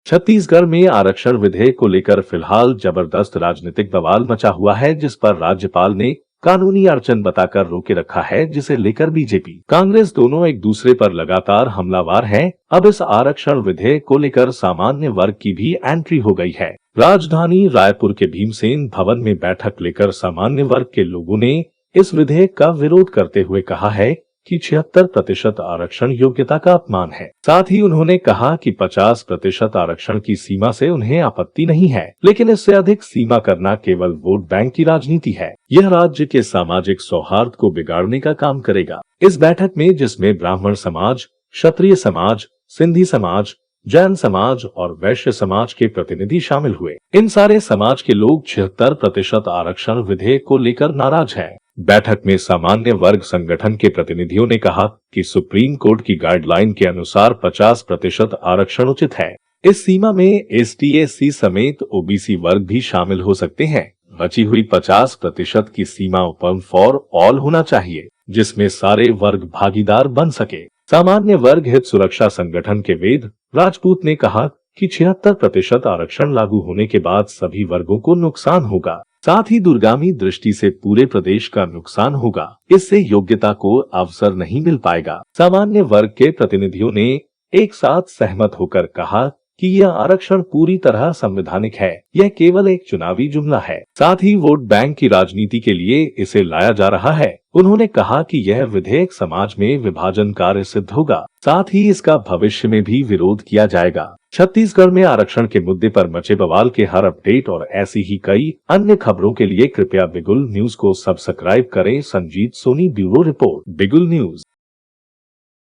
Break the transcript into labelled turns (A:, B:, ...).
A: छत्तीसगढ़ में आरक्षण विधेयक को लेकर फिलहाल जबरदस्त राजनीतिक बवाल मचा हुआ है, जिस पर राज्यपाल ने कानूनी अड़चन बताकर रोके रखा है, जिसे लेकर बीजेपी कांग्रेस दोनों एक दूसरे पर लगातार हमलावर हैं। अब इस आरक्षण विधेयक को लेकर सामान्य वर्ग की भी एंट्री हो गई है। राजधानी रायपुर के भीमसेन भवन में बैठक लेकर सामान्य वर्ग के लोगों ने इस विधेयक का विरोध करते हुए कहा है कि 76% आरक्षण योग्यता का अपमान है। साथ ही उन्होंने कहा कि 50% आरक्षण की सीमा से उन्हें आपत्ति नहीं है, लेकिन इससे अधिक सीमा करना केवल वोट बैंक की राजनीति है। यह राज्य के सामाजिक सौहार्द को बिगाड़ने का काम करेगा। इस बैठक में, जिसमें ब्राह्मण समाज, क्षत्रिय समाज, सिंधी समाज, जैन समाज और वैश्य समाज के प्रतिनिधि शामिल हुए। इन सारे समाज के लोग 76% आरक्षण विधेयक को लेकर नाराज हैं। बैठक में सामान्य वर्ग संगठन के प्रतिनिधियों ने कहा कि सुप्रीम कोर्ट की गाइडलाइन के अनुसार 50% आरक्षण उचित है। इस सीमा में ST/SC समेत OBC वर्ग भी शामिल हो सकते हैं। बची हुई 50% की सीमा ओपन फॉर ऑल होना चाहिए, जिसमें सारे वर्ग भागीदार बन सके। सामान्य वर्ग हित सुरक्षा संगठन के वेद राजपूत ने कहा कि 76% आरक्षण लागू होने के बाद सभी वर्गों को नुकसान होगा, साथ ही दूरगामी दृष्टि से पूरे प्रदेश का नुकसान होगा। इससे योग्यता को अवसर नहीं मिल पाएगा। सामान्य वर्ग के प्रतिनिधियों ने एक साथ सहमत होकर कहा कि यह आरक्षण पूरी तरह संवैधानिक है, यह केवल एक चुनावी जुमला है। साथ ही वोट बैंक की राजनीति के लिए इसे लाया जा रहा है। उन्होंने कहा कि यह विधेयक समाज में विभाजनकारी सिद्ध होगा, साथ ही इसका भविष्य में भी विरोध किया जाएगा। छत्तीसगढ़ में आरक्षण के मुद्दे पर मचे बवाल के हर अपडेट और ऐसी ही कई अन्य खबरों के लिए कृपया बिगुल न्यूज को सब्सक्राइब करें। संजीत सोनी, ब्यूरो रिपोर्ट, बिगुल न्यूज।